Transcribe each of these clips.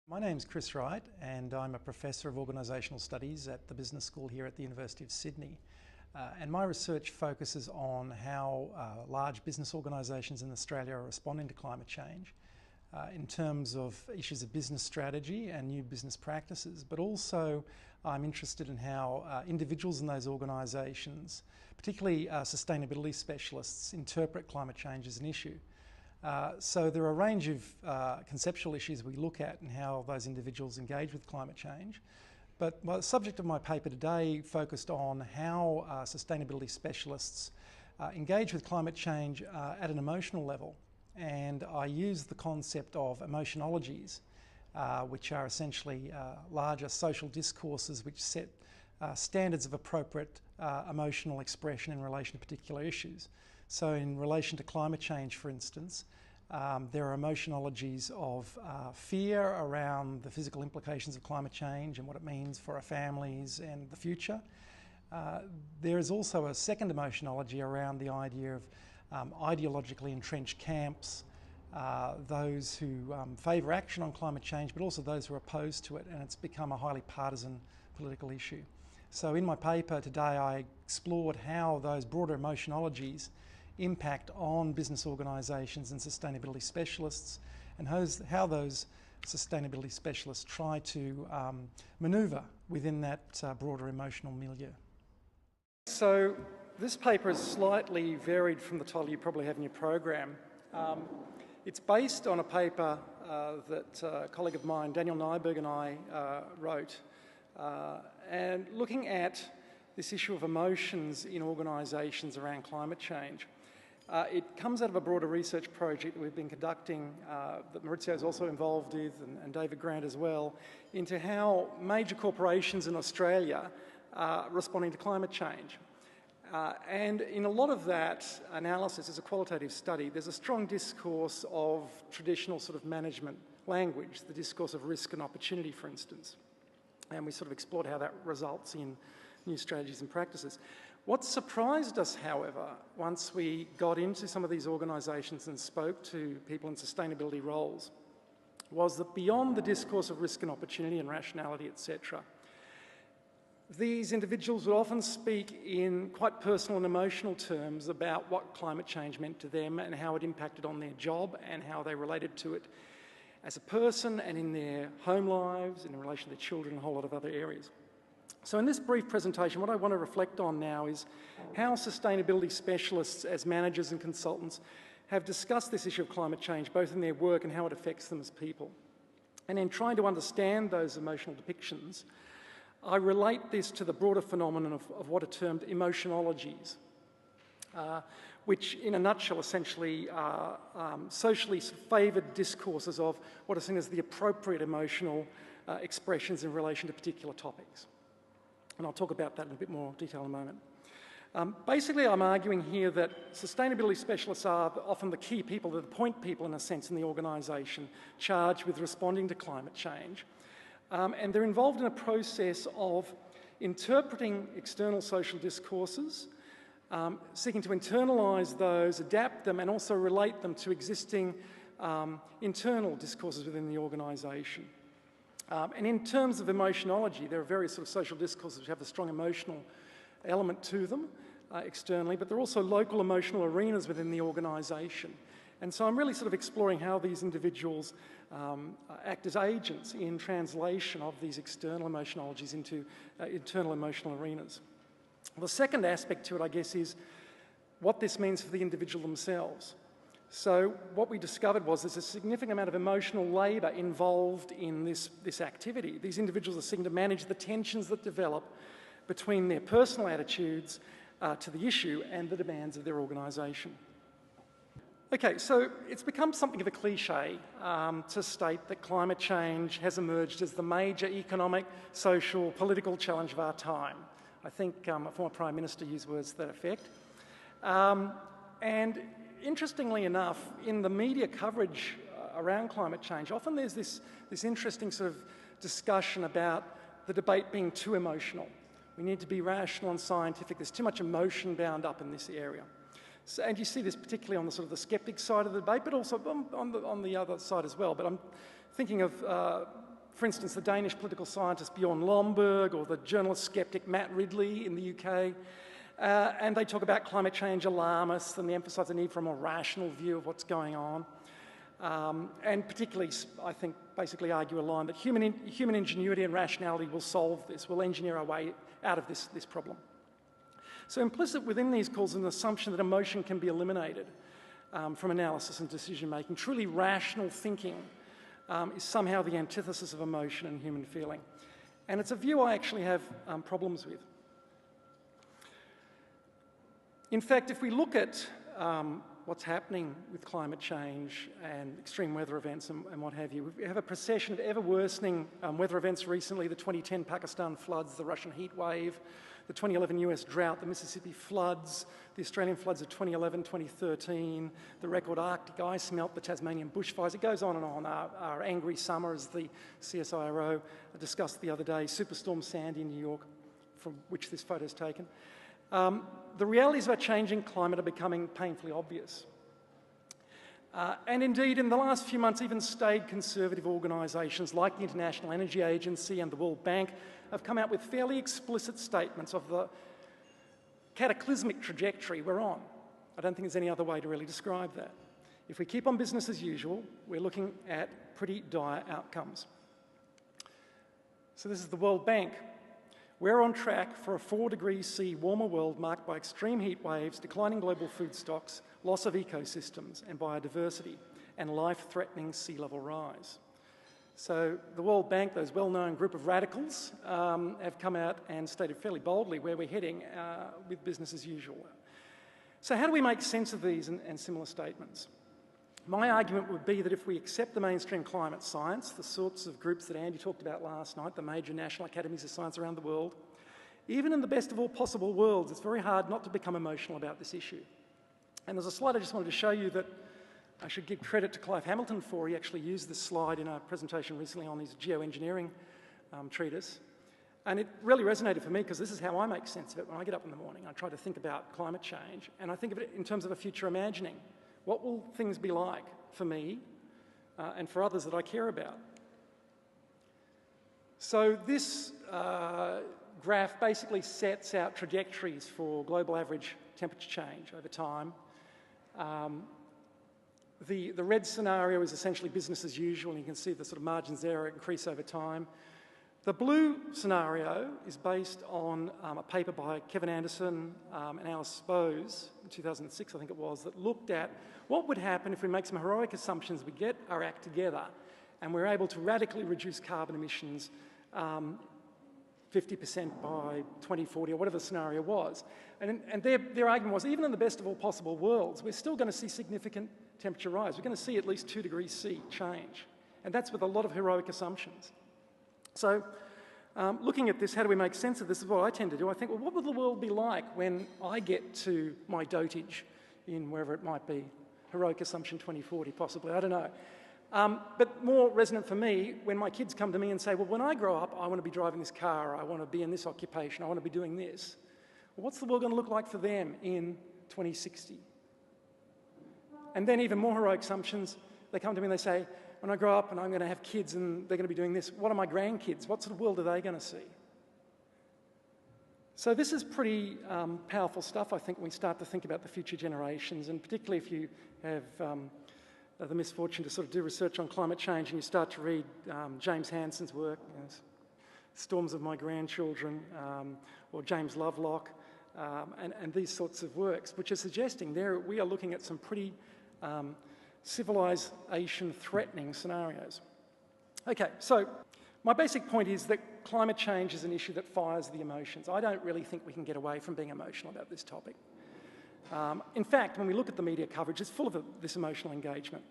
My name's Chris Wright and I'm a Professor of Organisational Studies at the Business School here at the University of Sydney. And my research focuses on how large business organisations in Australia are responding to climate change in terms of issues of business strategy and new business practices, but also I'm interested in how individuals in those organisations, particularly sustainability specialists, interpret climate change as an issue. So there are a range of conceptual issues we look at and how those individuals engage with climate change. But the subject of my paper today focused on how sustainability specialists engage with climate change at an emotional level. And I use the concept of emotionologies, which are essentially larger social discourses which set standards of appropriate emotional expression in relation to particular issues. So in relation to climate change, for instance, there are emotionologies of fear around the physical implications of climate change and what it means for our families and the future. There is also a second emotionology around the idea of ideologically entrenched camps, those who favour action on climate change, but also those who are opposed to it, and it's become a highly partisan political issue. So in my paper today I explored how those broader emotionologies impact on business organisations and sustainability specialists, and how those sustainability specialists try to manoeuvre within that broader emotional milieu. So this paper is slightly varied from the title you probably have in your program. It's based on a paper that a colleague of mine, Daniel Nyberg, and I wrote, and looking at this issue of emotions in organisations around climate change. It comes out of a broader research project that we've been conducting, that Maurizio is also involved with, and David Grant as well, into how major corporations in Australia are responding to climate change. And in a lot of that analysis, as a qualitative study, there's a strong discourse of traditional sort of management language, the discourse of risk and opportunity, for instance. And we sort of explored how that results in new strategies and practices. What surprised us, however, once we got into some of these organisations and spoke to people in sustainability roles, was that beyond the discourse of risk and opportunity and rationality, etc., these individuals would often speak in quite personal and emotional terms about what climate change meant to them and how it impacted on their job and how they related to it as a person and in their home lives and in relation to their children and a whole lot of other areas. So in this brief presentation, what I want to reflect on now is how sustainability specialists as managers and consultants have discussed this issue of climate change, both in their work and how it affects them as people. And in trying to understand those emotional depictions, I relate this to the broader phenomenon of what are termed emotionologies, which in a nutshell essentially are socially favoured discourses of what are seen as the appropriate emotional expressions in relation to particular topics. And I'll talk about that in a bit more detail in a moment. Basically, I'm arguing here that sustainability specialists are often the key people, the point people in a sense in the organisation charged with responding to climate change. And they're involved in a process of interpreting external social discourses, seeking to internalise those, adapt them, and also relate them to existing internal discourses within the organisation. And in terms of emotionology, there are various sort of social discourses which have a strong emotional element to them externally, but there are also local emotional arenas within the organisation. And so I'm really sort of exploring how these individuals act as agents in translation of these external emotionologies into internal emotional arenas. The second aspect to it, I guess, is what this means for the individual themselves. So what we discovered was there's a significant amount of emotional labour involved in this activity. These individuals are seeking to manage the tensions that develop between their personal attitudes to the issue and the demands of their organisation. Okay, so it's become something of a cliche to state that climate change has emerged as the major economic, social, political challenge of our time. I think a former Prime Minister used words to that effect. And interestingly enough, in the media coverage around climate change, often there's this interesting sort of discussion about the debate being too emotional. We need to be rational and scientific. There's too much emotion bound up in this area. So, and you see this particularly on the sort of the sceptic side of the debate, but also on the other side as well. But I'm thinking of For instance, the Danish political scientist Bjorn Lomborg or the journalist skeptic Matt Ridley in the UK. And they talk about climate change alarmists and they emphasise the need for a more rational view of what's going on. And particularly, I think, basically argue a line that human ingenuity and rationality will solve this, will engineer our way out of this problem. So implicit within these calls is an assumption that emotion can be eliminated from analysis and decision-making. Truly rational thinking is somehow the antithesis of emotion and human feeling. And it's a view I actually have problems with. In fact, if we look at what's happening with climate change and extreme weather events and what have you, we have a procession of ever worsening weather events recently, the 2010 Pakistan floods, the Russian heat wave, the 2011 US drought, the Mississippi floods, the Australian floods of 2011, 2013, the record Arctic ice melt, the Tasmanian bushfires. It goes on and on. Our angry summer, as the CSIRO discussed the other day, Superstorm Sandy in New York, from which this photo is taken. The realities of our changing climate are becoming painfully obvious. And indeed, in the last few months, even staid conservative organisations like the International Energy Agency and the World Bank have come out with fairly explicit statements of the cataclysmic trajectory we're on. I don't think there's any other way to really describe that. If we keep on business as usual, we're looking at pretty dire outcomes. So this is the World Bank. We're on track for a 4 degrees C warmer world marked by extreme heat waves, declining global food stocks, loss of ecosystems and biodiversity, and life-threatening sea level rise. So the World Bank, those well-known group of radicals, have come out and stated fairly boldly where we're heading with business as usual. So how do we make sense of these and similar statements? My argument would be that if we accept the mainstream climate science, the sorts of groups that Andy talked about last night, the major national academies of science around the world, even in the best of all possible worlds, it's very hard not to become emotional about this issue. And there's a slide I just wanted to show you that I should give credit to Clive Hamilton for. He actually used this slide in a presentation recently on his geoengineering treatise. And it really resonated for me because this is how I make sense of it when I get up in the morning. I try to think about climate change and I think of it in terms of a future imagining. What will things be like for me and for others that I care about? So this graph basically sets out trajectories for global average temperature change over time. The red scenario is essentially business as usual, and you can see the sort of margins there increase over time. The blue scenario is based on a paper by Kevin Anderson and Alice Bose in 2006, I think it was, that looked at what would happen if we make some heroic assumptions, we get our act together, and we're able to radically reduce carbon emissions 50% by 2040, or whatever the scenario was. And their argument was, even in the best of all possible worlds, we're still going to see significant temperature rise. We're going to see at least 2 degrees C change. And that's with a lot of heroic assumptions. So looking at this, how do we make sense of this is what I tend to do. I think, well, what will the world be like when I get to my dotage in wherever it might be? Heroic assumption 2040, possibly, I don't know. But more resonant for me, when my kids come to me and say, well, when I grow up, I want to be driving this car, or I want to be in this occupation, I want to be doing this. Well, what's the world going to look like for them in 2060? And then even more heroic assumptions, they come to me and they say, when I grow up and I'm going to have kids and they're going to be doing this, what are my grandkids? What sort of world are they going to see? So this is pretty powerful stuff, I think, when we start to think about the future generations, and particularly if you have the misfortune to sort of do research on climate change and you start to read James Hansen's work, you know, Storms of My Grandchildren, or James Lovelock, and these sorts of works, which are suggesting there we are looking at some pretty civilization-threatening scenarios. Okay, so my basic point is that climate change is an issue that fires the emotions. I don't really think we can get away from being emotional about this topic. In fact, when we look at the media coverage, it's full of this emotional engagement.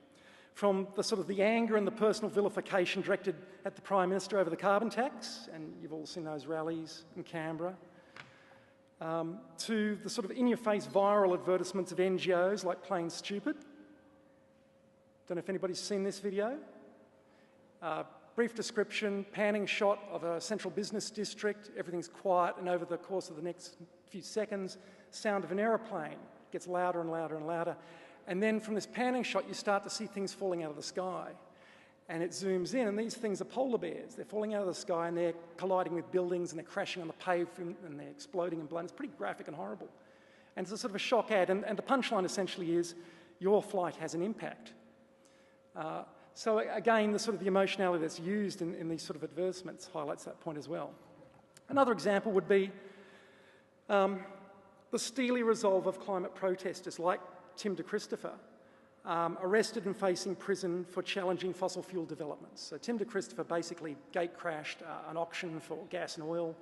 From the sort of the anger and the personal vilification directed at the Prime Minister over the carbon tax, and you've all seen those rallies in Canberra, to the sort of in-your-face viral advertisements of NGOs like Plain Stupid. Don't know if anybody's seen this video. Brief description, panning shot of a central business district, everything's quiet, and over the course of the next few seconds, sound of an aeroplane gets louder and louder and louder. And then from this panning shot, you start to see things falling out of the sky. And it zooms in, and these things are polar bears. They're falling out of the sky, and they're colliding with buildings, and they're crashing on the pavement, and they're exploding and blowing. It's pretty graphic and horrible. And it's a sort of a shock ad, and the punchline essentially is, your flight has an impact. So again, the emotionality that's used in these sort of advertisements highlights that point as well. Another example would be the steely resolve of climate protesters like Tim de Christopher, arrested and facing prison for challenging fossil fuel developments. So Tim de Christopher basically gate crashed an auction for gas and oil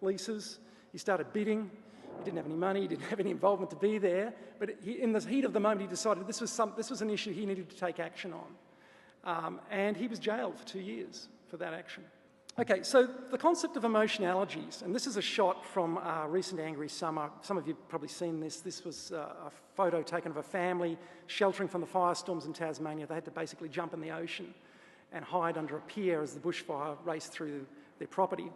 leases. He started bidding. He didn't have any money. He didn't have any involvement to be there. But in the heat of the moment, he decided this was an issue he needed to take action on. And he was jailed for 2 years for that action. Okay, so the concept of emotionologies, and this is a shot from a recent Angry Summer. Some of you have probably seen this. This was a photo taken of a family sheltering from the firestorms in Tasmania. They had to basically jump in the ocean and hide under a pier as the bushfire raced through their property.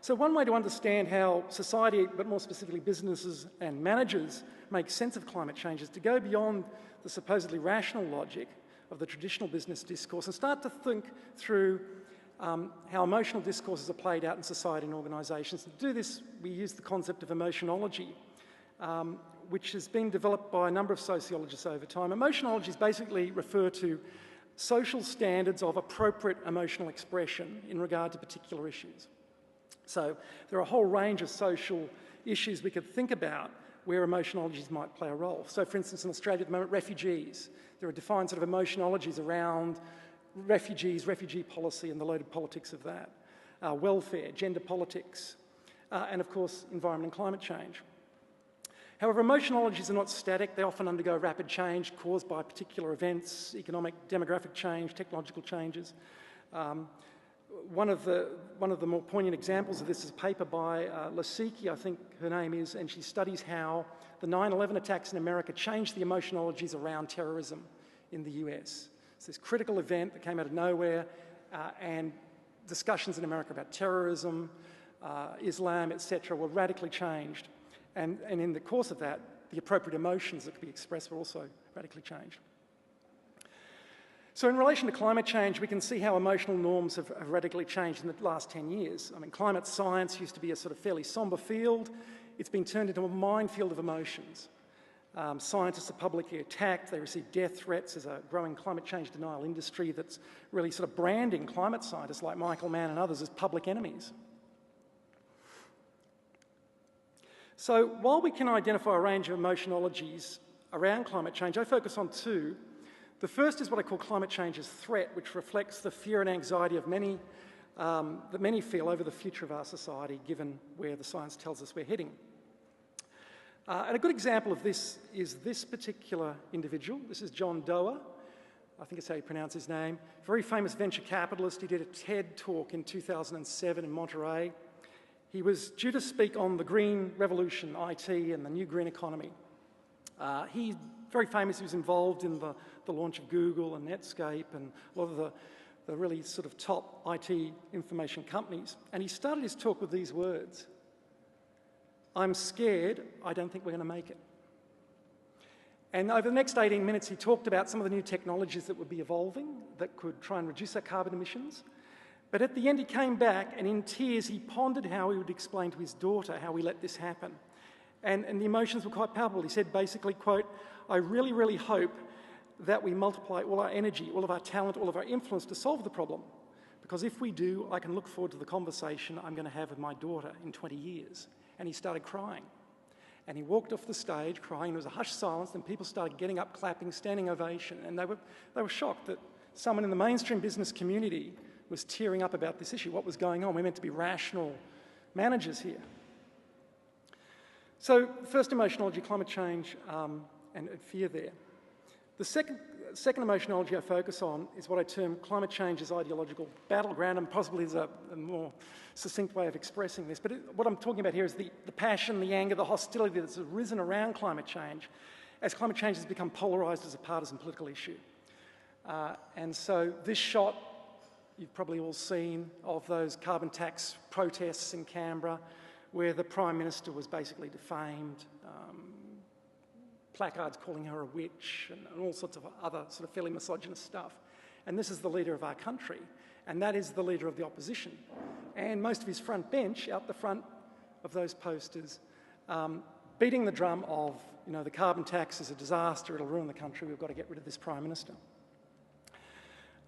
So one way to understand how society, but more specifically businesses and managers, make sense of climate change is to go beyond the supposedly rational logic of the traditional business discourse and start to think through how emotional discourses are played out in society and organisations. To do this, we use the concept of emotionology, which has been developed by a number of sociologists over time. Emotionologies basically refer to social standards of appropriate emotional expression in regard to particular issues. So there are a whole range of social issues we could think about where emotionologies might play a role. So for instance, in Australia at the moment, refugees. There are defined sort of emotionologies around refugees, refugee policy and the loaded politics of that, welfare, gender politics, and of course, environment and climate change. However, emotionologies are not static. They often undergo rapid change caused by particular events, economic, demographic change, technological changes. One of the more poignant examples of this is a paper by Lasiki, I think her name is, and she studies how the 9/11 attacks in America changed the emotionologies around terrorism in the US. It's this critical event that came out of nowhere, and discussions in America about terrorism, Islam, etc., were radically changed. And in the course of that, the appropriate emotions that could be expressed were also radically changed. So in relation to climate change, we can see how emotional norms have radically changed in the last 10 years. I mean, climate science used to be a sort of fairly sombre field. It's been turned into a minefield of emotions. Scientists are publicly attacked. They receive death threats. There's a growing climate change denial industry that's really sort of branding climate scientists like Michael Mann and others as public enemies. So while we can identify a range of emotionologies around climate change, I focus on two. The first is what I call climate change as threat, which reflects the fear and anxiety of many, that many feel over the future of our society, given where the science tells us we're heading. And a good example of this is this particular individual. This is John Doerr. I think it's how you pronounce his name. Very famous venture capitalist. He did a TED talk in 2007 in Monterey. He was due to speak on the green revolution, IT, and the new green economy. He's very famous. He was involved in the launch of Google and Netscape and a lot of the really sort of top IT information companies. And he started his talk with these words: "I'm scared, I don't think we're going to make it." And over the next 18 minutes, he talked about some of the new technologies that would be evolving that could try and reduce our carbon emissions. But at the end, he came back and in tears, he pondered how he would explain to his daughter how we let this happen. And the emotions were quite palpable. He said basically, quote, "I really, really hope that we multiply all our energy, all of our talent, all of our influence to solve the problem. Because if we do, I can look forward to the conversation I'm going to have with my daughter in 20 years. And he started crying. And he walked off the stage crying. There was a hushed silence, and people started getting up, clapping, standing ovation. And they were shocked that someone in the mainstream business community was tearing up about this issue. What was going on? We're meant to be rational managers here. So first emotionology, climate change, and fear there. The second emotionology I focus on is what I term climate change as ideological battleground, and possibly is a more succinct way of expressing this. But what I'm talking about here is the passion, the anger, the hostility that's arisen around climate change as climate change has become polarised as a partisan political issue. And so this shot, you've probably all seen, of those carbon tax protests in Canberra, where the Prime Minister was basically defamed, placards calling her a witch, and all sorts of other sort of fairly misogynist stuff. and this is the leader of our country, and that is the leader of the opposition. And most of his front bench, out the front of those posters, beating the drum of, you know, the carbon tax is a disaster, it'll ruin the country, we've got to get rid of this Prime Minister.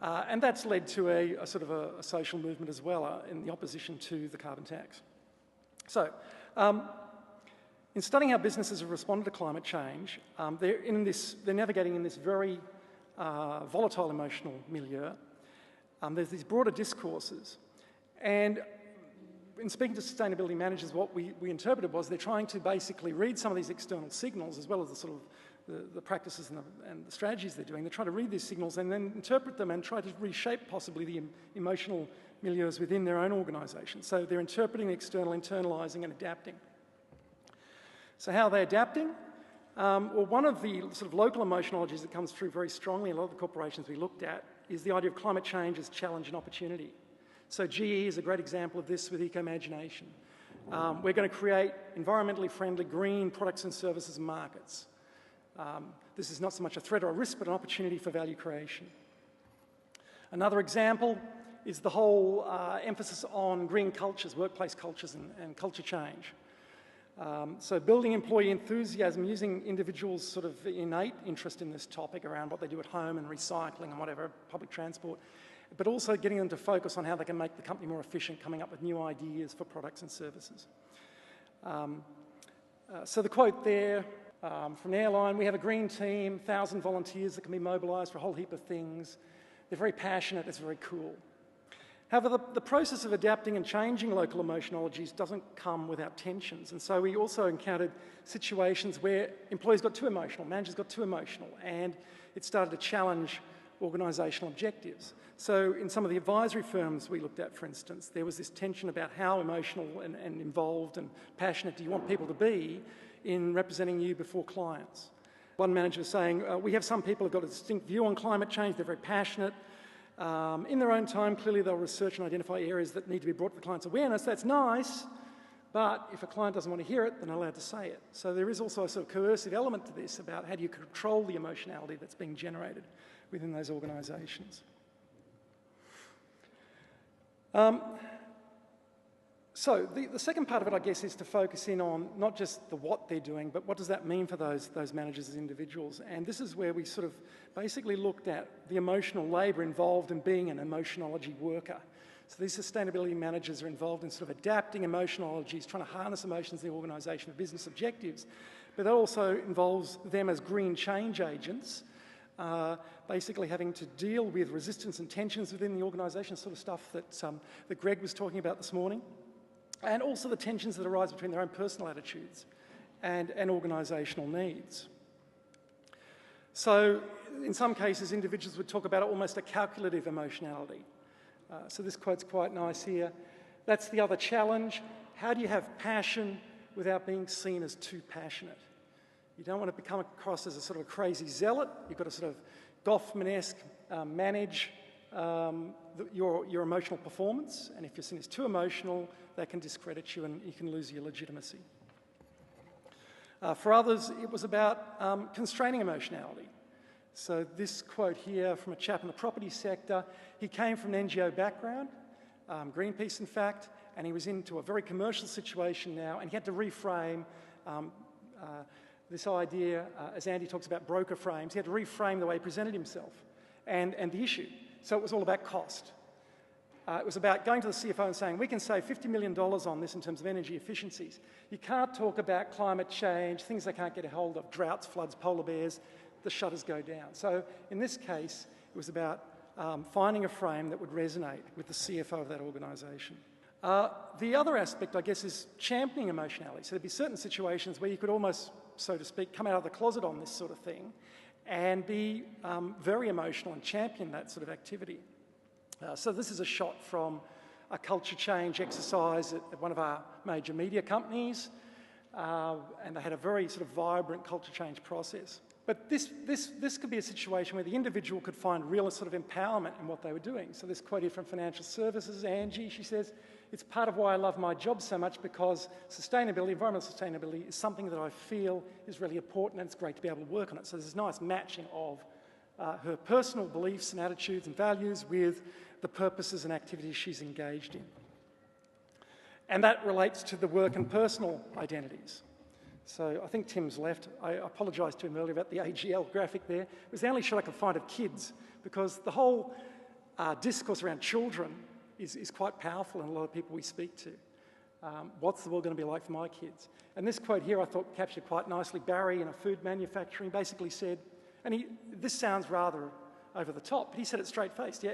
And that's led to a sort of a social movement as well in the opposition to the carbon tax. So, in studying how businesses have responded to climate change, they're navigating in this very volatile emotional milieu. There's these broader discourses, and in speaking to sustainability managers, what we interpreted was they're trying to basically read some of these external signals, as well as the sort of the practices and the strategies they're doing. They try to read these signals and then interpret them and try to reshape possibly the emotional milieus within their own organisation. So they're interpreting the external, internalising and adapting. So how are they adapting? Well, one of the sort of local emotionologies that comes through very strongly in a lot of the corporations we looked at is the idea of climate change as challenge and opportunity. So GE is a great example of this with eco-imagination. We're going to create environmentally friendly green products and services and markets. This is not so much a threat or a risk, but an opportunity for value creation. Another example is the whole emphasis on green cultures, workplace cultures and culture change. So building employee enthusiasm, using individuals' sort of innate interest in this topic around what they do at home and recycling and whatever, public transport, but also getting them to focus on how they can make the company more efficient, coming up with new ideas for products and services. So the quote there from the airline, we have a green team, 1,000 volunteers that can be mobilised for a whole heap of things. They're very passionate, it's very cool. However, the process of adapting and changing local emotionologies doesn't come without tensions, and so we also encountered situations where employees got too emotional, managers got too emotional, and it started to challenge organisational objectives. So in some of the advisory firms we looked at, for instance, there was this tension about how emotional and involved and passionate do you want people to be in representing you before clients. One manager was saying, we have some people who've got a distinct view on climate change, they're very passionate. In their own time, clearly they'll research and identify areas that need to be brought to the client's awareness. That's nice, but if a client doesn't want to hear it, then they're allowed to say it. So there is also a sort of coercive element to this about how do you control the emotionality that's being generated within those organisations. So the second part of it, I guess, is to focus in on not just the what they're doing, but what does that mean for those managers as individuals. And this is where we sort of basically looked at the emotional labour involved in being an emotionology worker. So these sustainability managers are involved in sort of adapting emotionologies, trying to harness emotions in the organisation of business objectives, but that also involves them as green change agents, basically having to deal with resistance and tensions within the organisation, sort of stuff that Greg was talking about this morning. And also the tensions that arise between their own personal attitudes and organisational needs. So in some cases, individuals would talk about almost a calculative emotionality. So this quote's quite nice here. That's the other challenge. How do you have passion without being seen as too passionate? You don't want to become across as a sort of a crazy zealot. You've got to sort of Goffman-esque manage your emotional performance, and if you're seen as too emotional, that can discredit you and you can lose your legitimacy. For others, it was about constraining emotionality. So this quote here from a chap in the property sector, he came from an NGO background, Greenpeace in fact, and he was into a very commercial situation now, and he had to reframe this idea, as Andy talks about broker frames, he had to reframe the way he presented himself and the issue. So it was all about cost. It was about going to the CFO and saying, we can save $50 million on this in terms of energy efficiencies. You can't talk about climate change, things they can't get a hold of, droughts, floods, polar bears, the shutters go down. So in this case, it was about finding a frame that would resonate with the CFO of that organisation. The other aspect, I guess, is championing emotionality. So there'd be certain situations where you could almost, so to speak, come out of the closet on this sort of thing and be very emotional and champion that sort of activity. So this is a shot from a culture change exercise at one of our major media companies, and they had a very sort of vibrant culture change process. But this could be a situation where the individual could find real sort of empowerment in what they were doing. So this quote here from financial services, Angie, she says, it's part of why I love my job so much because sustainability, environmental sustainability is something that I feel is really important and it's great to be able to work on it. So there's this nice matching of her personal beliefs and attitudes and values with the purposes and activities she's engaged in. And that relates to the work and personal identities. So I think Tim's left. I apologised to him earlier about the AGL graphic there. It was the only shot I could find of kids, because the whole discourse around children is quite powerful in a lot of people we speak to. What's the world going to be like for my kids? And this quote here I thought captured quite nicely. Barry, in a food manufacturing, basically said, and this sounds rather over the top, but he said it straight-faced. Yeah,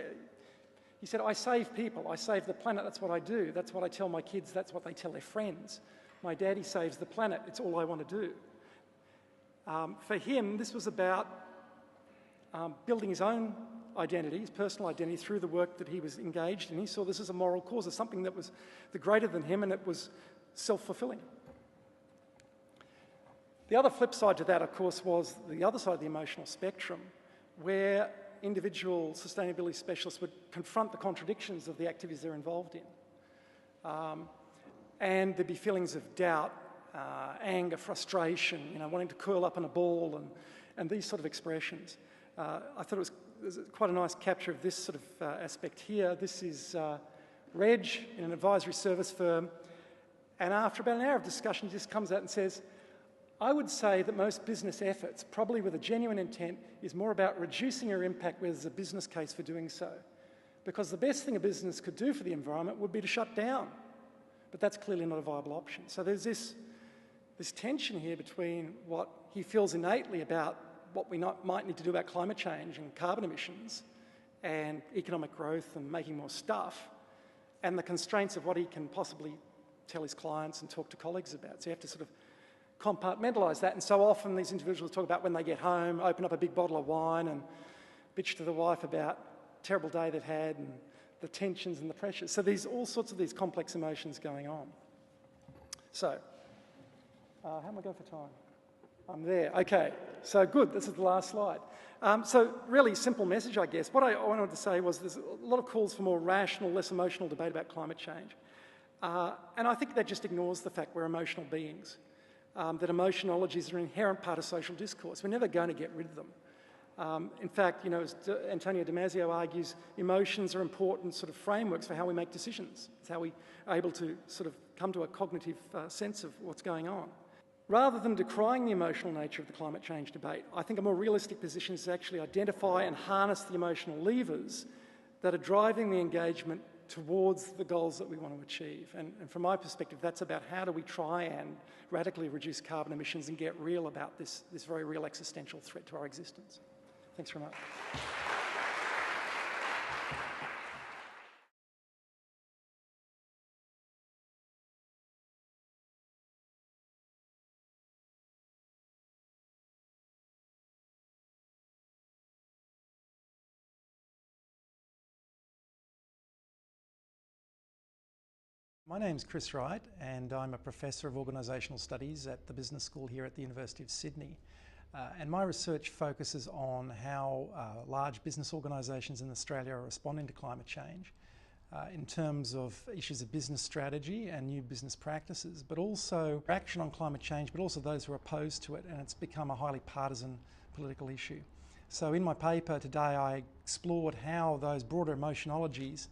he said, I save people, I save the planet, that's what I do. That's what I tell my kids, that's what they tell their friends. My daddy saves the planet, it's all I want to do. For him, this was about building his own identity, his personal identity, through the work that he was engaged in. He saw this as a moral cause, as something that was the greater than him, and it was self-fulfilling. The other flip side to that, of course, was the other side of the emotional spectrum, where individual sustainability specialists would confront the contradictions of the activities they're involved in. And there'd be feelings of doubt, anger, frustration, wanting to curl up in a ball, and these sort of expressions. I thought it was quite a nice capture of this sort of aspect here. This is Reg in an advisory service firm, and after about an hour of discussion, he just comes out and says, I would say that most business efforts, probably with a genuine intent, is more about reducing your impact where there's a business case for doing so. Because the best thing a business could do for the environment would be to shut down. But that's clearly not a viable option. So there's this tension here between what he feels innately about what we might need to do about climate change and carbon emissions and economic growth and making more stuff, and the constraints of what he can possibly tell his clients and talk to colleagues about. So you have to sort of compartmentalise that, and so often these individuals talk about when they get home, open up a big bottle of wine and bitch to the wife about a terrible day they've had and the tensions and the pressures. So there's all sorts of these complex emotions going on. So, how am I going for time? I'm there. Okay, so good, this is the last slide. So really simple message, I guess. What I wanted to say was there's a lot of calls for more rational, less emotional debate about climate change. And I think that just ignores the fact we're emotional beings. That emotionologies are an inherent part of social discourse. We're never going to get rid of them. In fact, as Antonio Damasio argues, emotions are important sort of frameworks for how we make decisions. It's how we are able to sort of come to a cognitive sense of what's going on. Rather than decrying the emotional nature of the climate change debate, I think a more realistic position is to actually identify and harness the emotional levers that are driving the engagement towards the goals that we want to achieve. And from my perspective, that's about how do we try and radically reduce carbon emissions and get real about this very real existential threat to our existence. Thanks very much. My name's Chris Wright, and I'm a Professor of Organisational Studies at the Business School here at the University of Sydney. And my research focuses on how large business organisations in Australia are responding to climate change in terms of issues of business strategy and new business practices, but also action on climate change, but also those who are opposed to it, and it's become a highly partisan political issue. So in my paper today, I explored how those broader emotionologies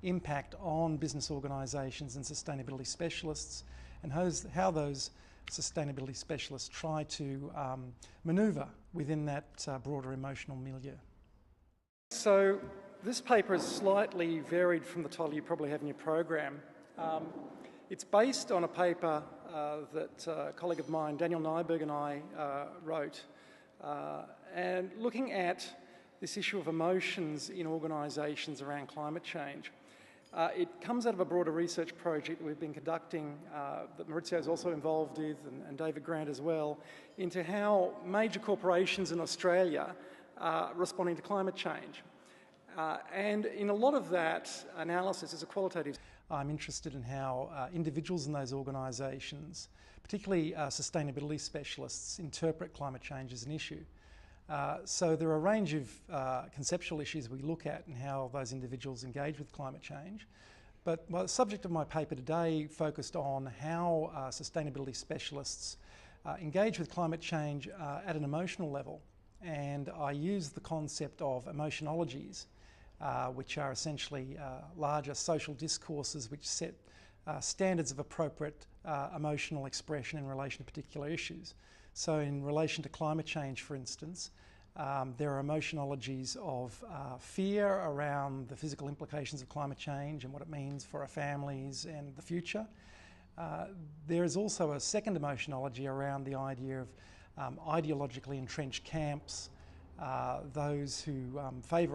impact on business organisations and sustainability specialists, and how those sustainability specialists try to manoeuvre within that broader emotional milieu. So this paper is slightly varied from the title you probably have in your program. It's based on a paper that a colleague of mine, Daniel Nyberg, and I wrote, and looking at this issue of emotions in organisations around climate change. It comes out of a broader research project that we've been conducting, that Maurizio is also involved with, and David Grant as well, into how major corporations in Australia are responding to climate change. And in a lot of that analysis is a qualitative. I'm interested in how individuals in those organisations, particularly sustainability specialists, interpret climate change as an issue. So there are a range of conceptual issues we look at and how those individuals engage with climate change. But the subject of my paper today focused on how sustainability specialists engage with climate change at an emotional level. and I use the concept of emotionologies, which are essentially larger social discourses which set standards of appropriate emotional expression in relation to particular issues. So in relation to climate change, for instance, there are emotionologies of fear around the physical implications of climate change and what it means for our families and the future. There is also a second emotionology around the idea of ideologically entrenched camps, those who favour